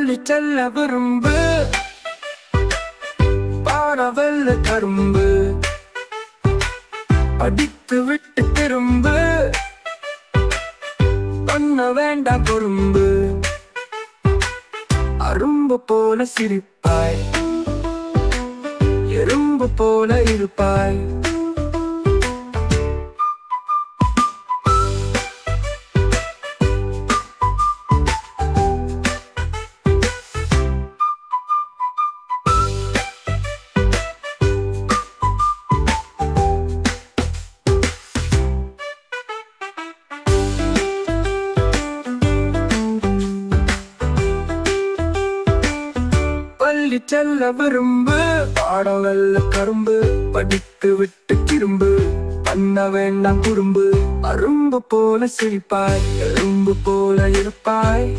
பள்ளி செல்ல விரும்பு, பாடவல்ல கரும்பு, படித்து விட்டு திரும்பு, பண்ண வேண்டாம் குறும்பு. அரும்பு போல சிரிப்பாய், எறும்பு போல இருப்பாய். பள்ளி செல்ல விரும்பு, பாடவல்ல கரும்பு, படித்து விட்டு திரும்பு, பண்ண வேண்டாம் குறும்பு. அரும்பு போல சிரிப்பாய், எறும்பு போல இருப்பாய்.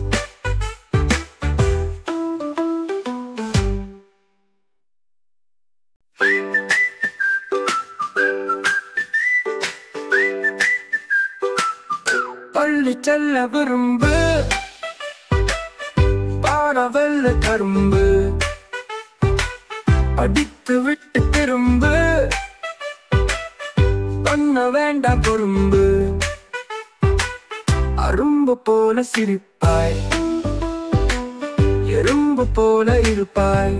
பள்ளி செல்ல விரும்பு, பாடவல்ல கரும்பு, படித்து விட்டு திரும்பு, பண்ண வேண்டாம் குறும்பு. அரும்பு போல சிரிப்பாய், எறும்பு போல இருப்பாய்.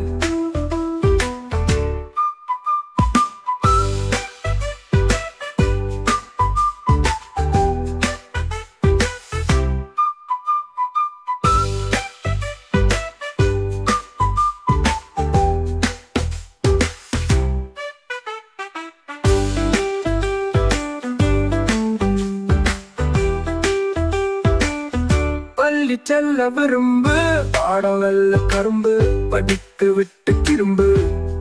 பள்ளி செல்ல விரும்பு, பாடவல்ல கரும்பு, படித்து விட்டு திரும்பு,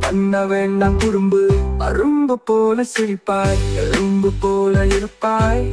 பண்ண வேண்டாம் குறும்பு. அரும்பு போல சிரிப்பாய், எறும்பு போல இருப்பாய்.